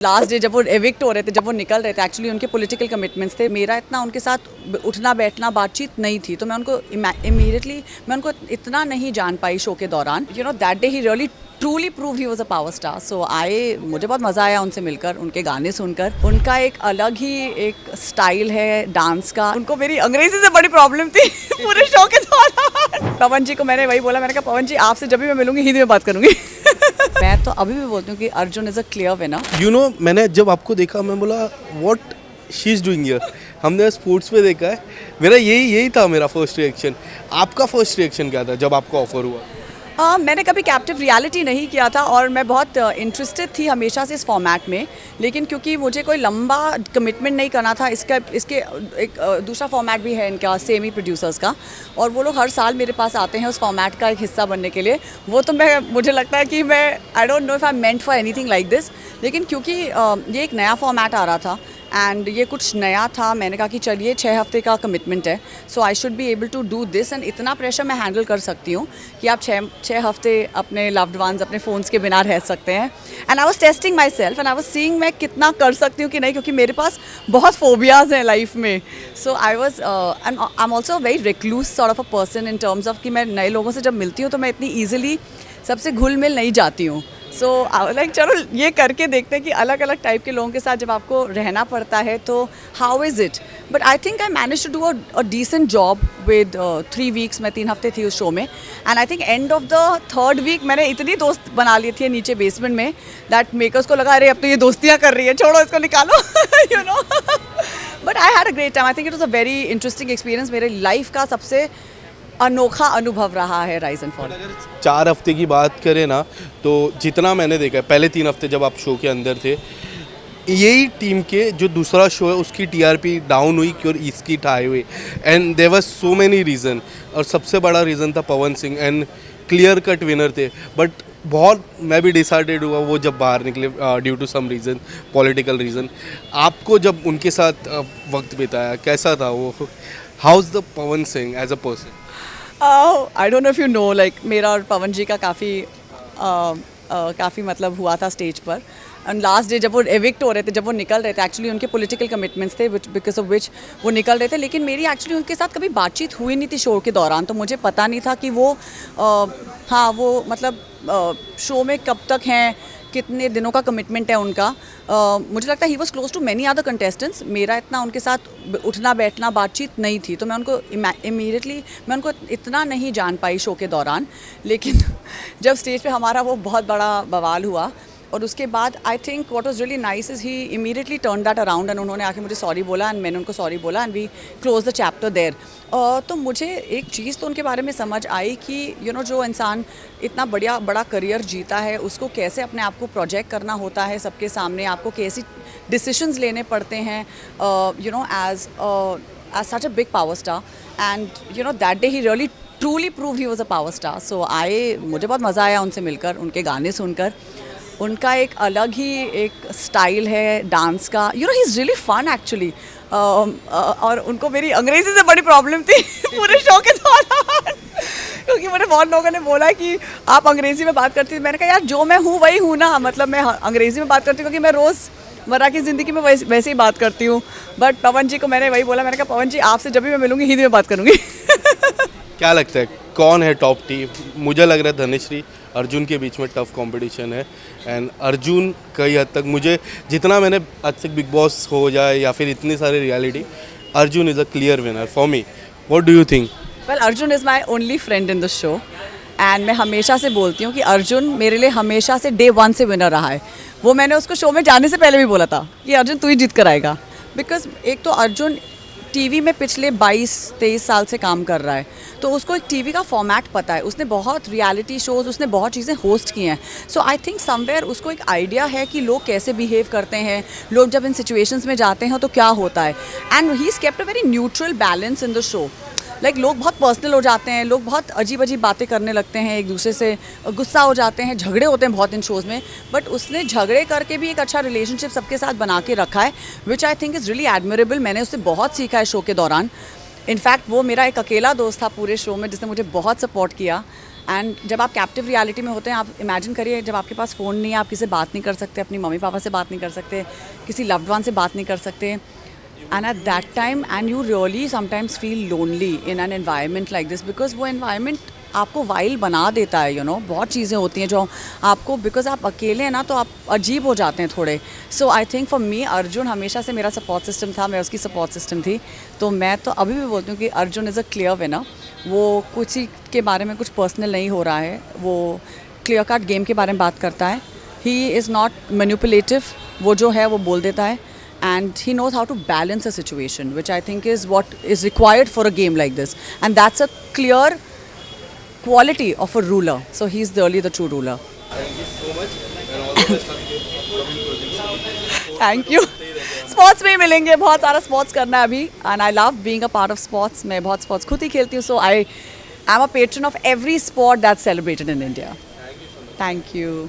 Last day जब वो evict हो रहे थे, जब वो निकल रहे थे, एक्चुअली उनके पॉलिटिकल कमिटमेंट्स थे। मेरा इतना उनके साथ उठना बैठना बातचीत नहीं थी, तो मैं उनको इमीडिएटली मैं उनको इतना नहीं जान पाई शो के दौरान। You know that day he really truly prove he was a power star. So मुझे बहुत मज़ा आया उनसे मिलकर, उनके गाने सुनकर। उनका एक अलग ही एक स्टाइल है डांस का। उनको मेरी अंग्रेजी से बड़ी प्रॉब्लम थी पूरे शो के दौरान। पवन जी को मैंने वही बोला, मैंने कहा पवन जी आपसे जब भी मैं मिलूंगी हिंदी में बात करूंगी। मैं तो अभी भी बोलती हूँ कि Arjun is a clear winner. You know मैंने जब आपको देखा मैं बोला what she is doing here. हमने स्पोर्ट्स में देखा है, मेरा यही था मेरा फर्स्ट रिएक्शन। आपका फर्स्ट रिएक्शन क्या था जब आपको ऑफर हुआ? मैंने कभी कैप्टिव रियलिटी नहीं किया था और मैं बहुत इंटरेस्टेड थी हमेशा से इस फॉर्मेट में, लेकिन क्योंकि मुझे कोई लंबा कमिटमेंट नहीं करना था। इसके एक दूसरा फॉर्मेट भी है इनका, सेमी प्रोड्यूसर्स का, और वो लोग हर साल मेरे पास आते हैं उस फॉर्मेट का एक हिस्सा बनने के लिए। वो तो मुझे लगता है कि मैं आई don't know if I meant for anything like this, लेकिन क्योंकि ये एक नया फॉर्मेट आ रहा था एंड ये कुछ नया था, मैंने कहा कि चलिए 6 हफ्ते का कमिटमेंट है, so I should be able to do this. And इतना प्रेशर मैं हैंडल कर सकती हूँ कि आप 6 हफ्ते अपने लव्ड वंस, अपने फ़ोन्स के बिना रह सकते हैं। And I was testing my self and I was seeing मैं कितना कर सकती हूँ कि नहीं, क्योंकि मेरे पास बहुत फोबियाज़ हैं लाइफ में। So I am also very recluse sort of a person in terms of कि मैं नए लोगों से जब मिलती हूँ तो मैं इतनी ईजिली सबसे घुल मिल नहीं जाती हूँ। सो लाइक चलो ये करके देखते हैं कि अलग अलग टाइप के लोगों के साथ जब आपको रहना पड़ता है तो how is it. But I think I manage to do a decent job with 3 weeks. मैं 3 हफ्ते थी उस शो में and I think end of the 3rd week मैंने इतनी दोस्त बना ली थी नीचे बेसमेंट में दैट मेकर्स को लगा अरे अब तो ये दोस्तियाँ कर रही है, छोड़ो इसको निकालो। You know but I had a great time. I think it was a very interesting experience. मेरे लाइफ का सबसे अनोखा अनुभव रहा है राइज एंड फॉल। अगर 4 हफ्ते की बात करें ना, तो जितना मैंने देखा है पहले 3 हफ्ते जब आप शो के अंदर थे, यही टीम के जो दूसरा शो है उसकी टीआरपी डाउन हुई और इसकी हाई हुई। And there was so many reason, और सबसे बड़ा रीज़न था Pawan Singh and clear cut winner थे। बट बहुत मैं भी डिसाइडेड हुआ वो जब बाहर निकले due to some reason, political reason. आपको जब उनके साथ वक्त बिताया कैसा था वो? How is the Pawan Singh as a person? I don't know if you know, like मेरा और पवन जी का काफ़ी मतलब हुआ था स्टेज पर। एंड लास्ट डे जब वो एविक्ट हो रहे थे, जब वो निकल रहे थे, एक्चुअली उनके पॉलिटिकल कमिटमेंट्स थे बिकॉज ऑफ विच वो निकल रहे थे, लेकिन मेरी एक्चुअली उनके साथ कभी बातचीत हुई नहीं थी शो के दौरान। तो मुझे पता नहीं था कि वो हाँ वो मतलब शो में कब तक हैं, कितने दिनों का कमिटमेंट है उनका। मुझे लगता है he was close to many other contestants. मेरा इतना उनके साथ उठना बैठना बातचीत नहीं थी, तो मैं उनको इमीडिएटली मैं उनको इतना नहीं जान पाई शो के दौरान। लेकिन जब स्टेज पे हमारा वो बहुत बड़ा बवाल हुआ और उसके बाद I think what was really nice is he immediately turn that around and उन्होंने आके मुझे सॉरी बोला एंड मैंने उनको सॉरी बोला and we close the chapter there. तो मुझे एक चीज़ तो उनके बारे में समझ आई कि यू नो जो इंसान इतना बड़ा करियर जीता है उसको कैसे अपने आप को प्रोजेक्ट करना होता है सबके सामने, आपको कैसी डिसीशंस लेने पड़ते हैं you know as such a big power star. And you know that day he really truly prove he was a power star. So मुझे बहुत मज़ा आया उनसे मिलकर, उनके गाने सुनकर। उनका एक अलग ही एक स्टाइल है डांस का। You know he is really fun actually. और उनको मेरी अंग्रेजी से बड़ी प्रॉब्लम थी पूरे शो के दौरान, क्योंकि मुझे बहुत लोगों ने बोला कि आप अंग्रेज़ी में बात करती थी। मैंने कहा यार जो मैं हूँ वही हूँ ना, मतलब मैं अंग्रेज़ी में बात करती हूँ क्योंकि मैं रोज़मर्रा की ज़िंदगी में वैसे ही बात करती हूँ। बट पवन जी को मैंने वही बोला, मैंने कहा पवन जी आपसे जब भी मैं मिलूँगी हिंदी में बात करूँगी। क्या लगता है कौन है टॉप टीम? मुझे लग रहा है धनश्री अर्जुन के बीच में टफ कंपटीशन है। एंड अर्जुन कई हद तक, मुझे जितना मैंने आज तक बिग बॉस हो जाए या फिर इतनी सारे reality, Arjun is a clear winner for me. What do you think? Well Arjun is my only friend in the show and मैं हमेशा से बोलती हूँ कि अर्जुन मेरे लिए हमेशा से डे 1 से विनर रहा है। वो मैंने उसको शो में जाने से पहले भी बोला था कि अर्जुन तू ही जीत कर आएगा, बिकॉज एक तो अर्जुन टीवी में पिछले 22-23 साल से काम कर रहा है, तो उसको एक टीवी का फॉर्मेट पता है। उसने बहुत रियलिटी शोज़, उसने बहुत चीज़ें होस्ट की हैं। सो आई थिंक समवेयर उसको एक आइडिया है कि लोग कैसे बिहेव करते हैं, लोग जब इन सिचुएशंस में जाते हैं तो क्या होता है। And he is kept a very neutral balance in the show. Like लोग बहुत पर्सनल हो जाते हैं, लोग बहुत अजीब अजीब बातें करने लगते हैं, एक दूसरे से गुस्सा हो जाते हैं, झगड़े होते हैं बहुत इन शोज़ में, बट उसने झगड़े करके भी एक अच्छा रिलेशनशिप सबके साथ बना के रखा है, which I think is really admirable. मैंने उससे बहुत सीखा है शो के दौरान। इनफैक्ट वो मेरा एक अकेला दोस्त था पूरे शो में जिसने मुझे बहुत सपोर्ट किया एंड जब आप कैप्टिव रियलिटी में होते हैं, आप इमेजिन करिए जब आपके पास फ़ोन नहीं है, आप किसी से बात नहीं कर सकते, अपनी मम्मी पापा से बात नहीं कर सकते, किसी लव्ड वन से बात नहीं कर सकते, and at that time and you really sometimes feel lonely in an environment like this, because वो एनवायरनमेंट आपको वाइल्ड बना देता है, बहुत चीज़ें होती हैं जो आपको, बिकॉज आप अकेले हैं ना, तो आप अजीब हो जाते हैं थोड़े. So I think for me Arjun हमेशा से मेरा सपोर्ट सिस्टम था, मैं उसकी सपोर्ट सिस्टम थी. तो मैं तो अभी भी बोलती हूँ कि Arjun is a clear winner. वो कुछ ही के बारे में कुछ पर्सनल नहीं हो रहा है, वो क्लियर कट गेम के बारे में बात करता है. ही इज़ नॉट मैनिपुलेटिव, वो जो है वो बोल देता है. And he knows how to balance a situation, which I think is what is required for a game like this. And that's a clear quality of a ruler. So he's really the true ruler. Thank you so much and all the best आपके coming projects. Thank you. Sports में ही मिलेंगे, बहुत सारा sports करना है अभी. And I love being a part of sports. मैं बहुत स्पोर्ट्स खुद ही खेलती हूँ. So I am a patron of every sport that's celebrated in India. Thank you.